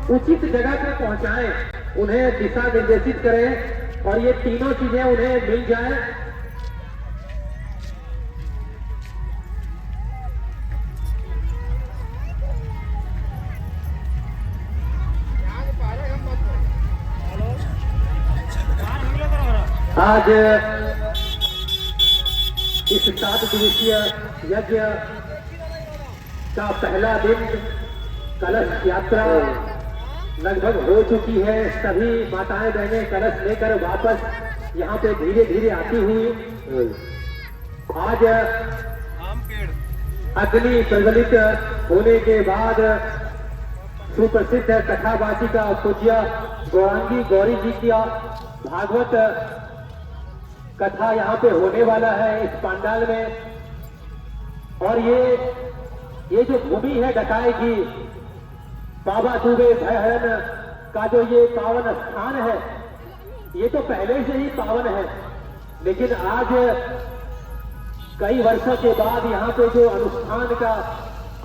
उचित जगह पे पहुंचाएं, उन्हें दिशा निर्देशित करें और ये तीनों चीजें उन्हें मिल जाए। आज इस 7 दिवसीय यज्ञ का पहला दिन कलश यात्रा लगभग हो चुकी है। सभी माताएं बहनें कलश लेकर वापस यहाँ पे धीरे धीरे आती हुई आज अग्नि प्रज्वलित होने के बाद सुप्रसिद्ध कथावाची का पूज्य गौरांगी गौरी जी का भागवत कथा यहाँ पे होने वाला है इस पंडाल में। और ये जो भूमि है डकाई की, बाबा दुबे भयहरण का जो ये पावन स्थान है, ये तो पहले से ही पावन है, लेकिन आज कई वर्षों के बाद यहाँ पे जो अनुष्ठान का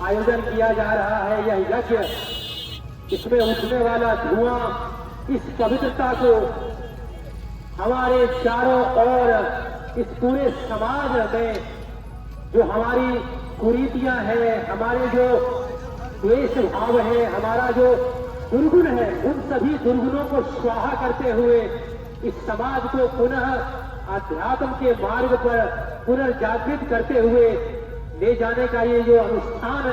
आयोजन किया जा रहा है, यह यज्ञ, इसमें उठने वाला धुआं इस पवित्रता को हमारे चारों ओर इस पूरे समाज में जो हमारी कुरीतियां हैं, हमारे जो द्वेष भाव है, हमारा जो दुर्गुण है, उन सभी दुर्गुणों को स्वाहा करते हुए इस समाज को पुनः अध्यात्म के मार्ग पर पुनर्जागृत करते हुए ले जाने का ये जो अनुष्ठान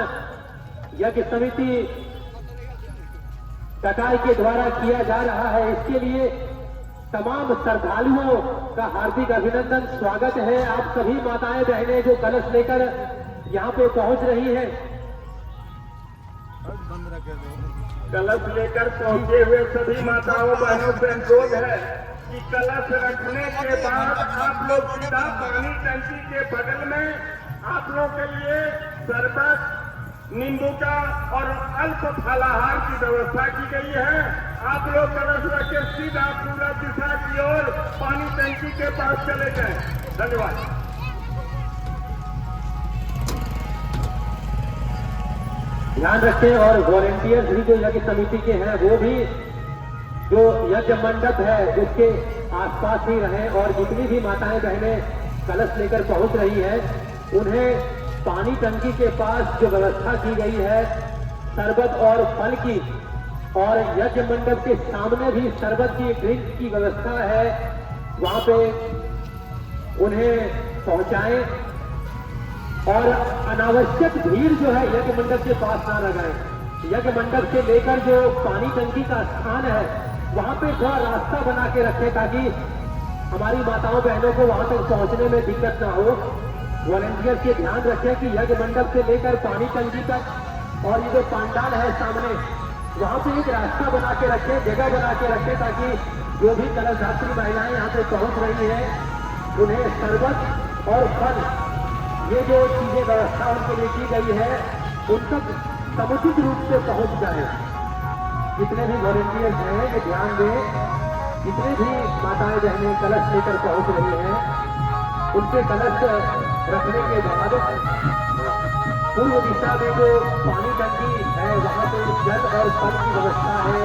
यज्ञ समिति डकाई के द्वारा किया जा रहा है, इसके लिए तमाम श्रद्धालुओं का हार्दिक अभिनंदन, स्वागत है। आप सभी माताएं बहनें जो कलश लेकर यहाँ पे पहुंच रही हैं, कलश लेकर पहुंचे हुए सभी माताओं बहनों से अनुरोध है कि कलश रखने के बाद आप लोग सीधा पानी टंकी के बगल में आप लोग के लिए शरबत, नींबू का और अल्प फलाहार की व्यवस्था की गई है। आप लोग कलश रख के सीधा पूरा दिशा की ओर पानी टंकी के पास चले जाएं। धन्यवाद। ध्यान रखें और वॉलेंटियर्स भी जो यज्ञ समिति के हैं वो भी जो यज्ञ मंडप है उसके आसपास ही रहें, और जितनी भी माताएं बहनें कलश लेकर पहुंच रही है उन्हें पानी टंकी के पास जो व्यवस्था की गई है शरबत और फल की, और यज्ञ मंडप के सामने भी शरबत की ड्रिंक की व्यवस्था है, वहां पे उन्हें पहुंचाएं और अनावश्यक भीड़ जो है यज्ञ मंडप के पास ना लगाएं। यज्ञ मंडप से लेकर जो पानी टंकी का स्थान है वहां पे थोड़ा रास्ता बना के रखें ताकि हमारी माताओं बहनों को वहां तक पहुंचने में दिक्कत ना हो। वॉलेंटियर के ध्यान रखें कि यज्ञ मंडप से लेकर पानी टंकी तक और ये जो पंडाल है सामने, वहां पे एक रास्ता बना के रखें, जगह बना के रखें ताकि जो भी कलशयात्री महिलाएं यहाँ पे पहुंच रही है उन्हें शरबत और फल, ये जो चीजें व्यवस्था उनके लिए की गई है उन तक समुचित रूप से पहुंच जाए। जितने भी वॉलेंटियर्स हैं ये ध्यान दें, जितने भी माताएं बहनें कलश लेकर पहुंच रही हैं उनके कलश रखने के बाद पूर्व दिशा में जो पानी टंकी है वहां पे जल और फल की व्यवस्था है,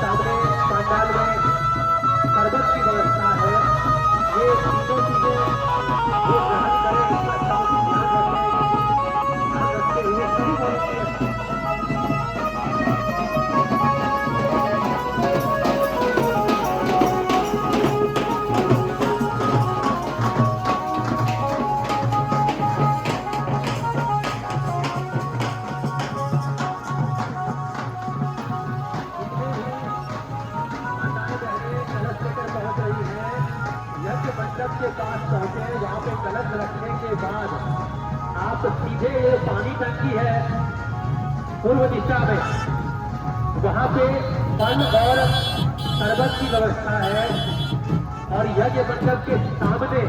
सामने पंडाल में शरबत की व्यवस्था है। ये तीनों चीजें वो ग्रहण करें, इसका ध्यान रखते हुए सभी वॉलेंटियर्स के पास पहुंचे। वहां पे कलश रखने के बाद आप सीधे ये पानी टंकी है पूर्व दिशा में, वहां पे फल और शरबत की व्यवस्था है, और यज्ञ मंडप के सामने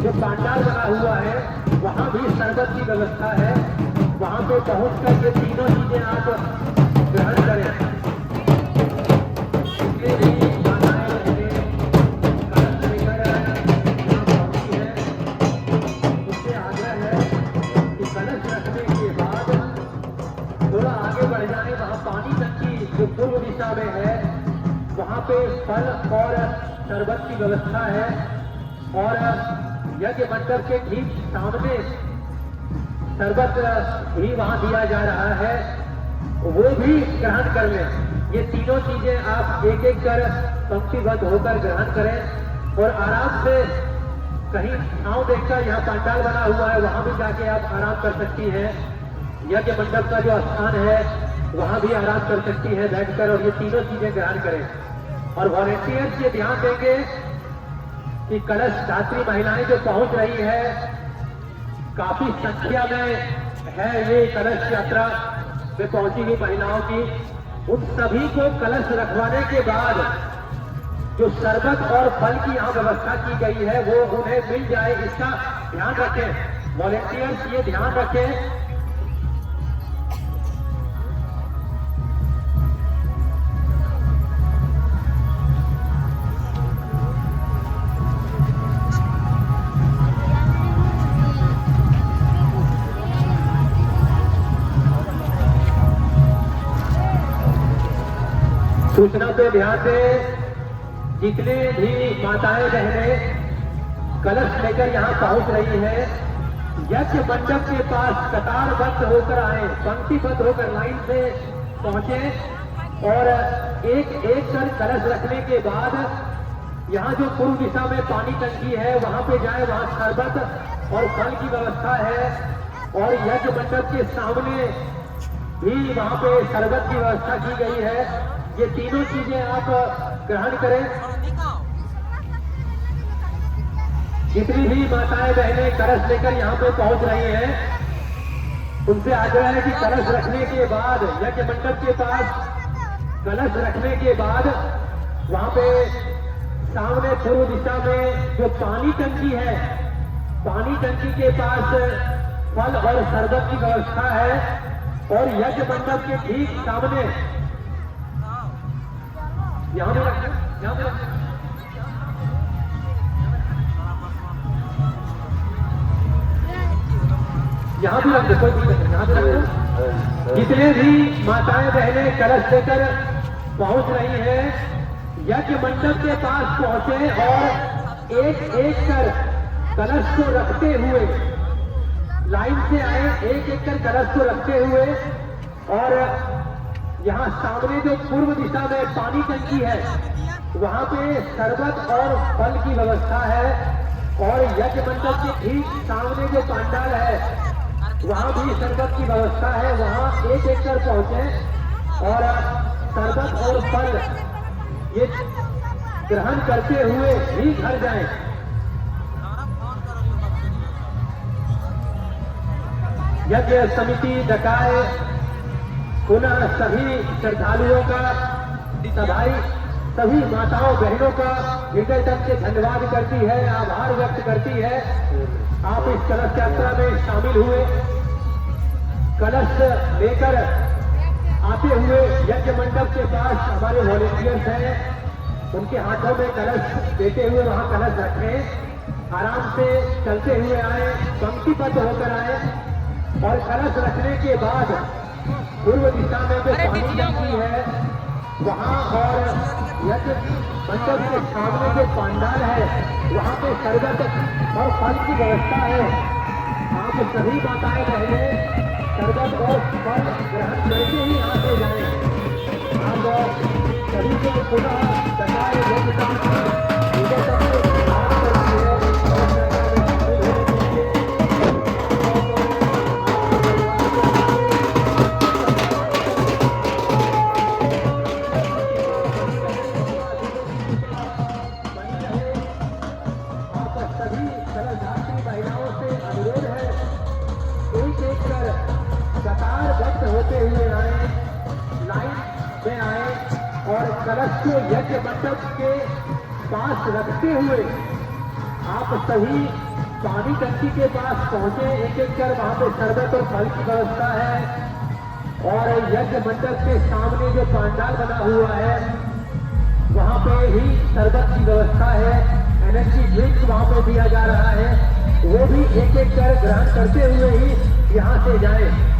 जो पंडाल बना हुआ है वहां भी शरबत की व्यवस्था है। वहां पे पहुंचकर ये तीनों चीजें आप ग्रहण करें। इसके लिए पानी टंकी जो पूर्व दिशा में है वहां पे फल और शरबत की व्यवस्था है और यज्ञ मंडप के ठीक सामने शरबत भी वहां दिया जा रहा है, वो भी ग्रहण कर लें। ये तीनों चीजें आप एक एक कर पंक्तिबद्ध होकर ग्रहण करें और आराम से कहीं छांव देखकर, यहाँ पंडाल बना हुआ है वहां भी जाके आप आराम कर सकती हैं। यज्ञ मंडप का जो स्थान है वहां भी आराम कर सकती है बैठकर, और ये तीनों चीजें ग्रहण करें। और वॉलेंटियर्स ये ध्यान देंगे कि कलश दात्री महिलाएं जो पहुंच रही है, काफी संख्या में है ये कलश यात्रा में पहुंची हुई महिलाओं की, उन सभी को कलश रखवाने के बाद जो शरबत और फल की यहाँ व्यवस्था की गई है वो उन्हें मिल जाए, इसका ध्यान रखें। वॉलेंटियर्स ये ध्यान रखें सूचना पे ध्यान दें। जितने भी माताएं बहनें कलश लेकर यहाँ पहुंच रही हैं, यज्ञ मंडप के पास कतारबद्ध होकर आए, पंक्तिबद्ध होकर लाइन से पहुंचे और एक एक कर कलश रखने के बाद यहाँ जो पूर्व दिशा में पानी टंकी है वहां पे जाए, वहां शरबत और फल की व्यवस्था है और यज्ञ मंडप के सामने भी वहां पे शरबत की व्यवस्था की गई है। ये तीनों चीजें आप ग्रहण करें। जितनी भी माताएं बहनें कलश लेकर यहाँ पे पहुंच रही हैं, उनसे आग्रह है कि कलश रखने के बाद यज्ञ मंडप के पास कलश रखने के बाद वहां पे सामने पूर्व दिशा में जो पानी टंकी है, पानी टंकी के पास फल और शरबत की व्यवस्था है और यज्ञ मंडप के ठीक सामने यहाँ भी रखें, यहाँ भी रखें। यहाँ भी रख दो, कोई दिक्कत नहीं, यहाँ भी रख दो। जितने भी माताएं बहनें कलश लेकर पहुंच रही हैं, यज्ञ मंडप के पास पहुंचे और एक एक कर कलश को रखते हुए लाइन से आए, एक एक कर कलश को रखते हुए और यहाँ सामने जो पूर्व दिशा में पानी टंकी है वहां पे शरबत और फल की व्यवस्था है और यज्ञ मंडप के ठीक सामने जो पंडाल है वहां भी शरबत की व्यवस्था है। वहां एक एक कर पहुंचे और शरबत और फल ये ग्रहण करते हुए ही घर जाएं। यज्ञ समिति डकाए पुनः सभी श्रद्धालुओं का, सभी माताओं बहनों का हृदय तक से धन्यवाद करती है, आभार व्यक्त करती है। आप इस कलश यात्रा में शामिल हुए, कलश लेकर आते हुए यज्ञ मंडप के पास हमारे वॉलेंटियर्स हैं, उनके हाथों में कलश देते हुए वहां कलश रखें, आराम से चलते हुए आए, पंक्तिबद्ध होकर आए और कलश रखने के बाद पूर्व दिशा में जो पानी टंकी है वहां और यज्ञ मंडप के सामने जो पंडाल है वहां पे शरबत और फल की व्यवस्था है। आप सभी माताएं बहनें शरबत और फल ग्रहण करके ही यहाँ से जाए। आप सभी को पुनः डकाए होते हुए आए, लाइन में आए और कलश को यज्ञ मंडप के पास रखते हुए आप सभी पानी टंकी के पास पहुंचे। एक एक कर वहां पे शरबत और फल की व्यवस्था है और यज्ञ मंडप के सामने जो पंडाल बना हुआ है वहां पे ही शरबत की व्यवस्था है, एनर्जी ड्रिंक वहां पे दिया जा रहा है, वो भी एक एक कर ग्रहण करते हुए ही यहाँ से जाए।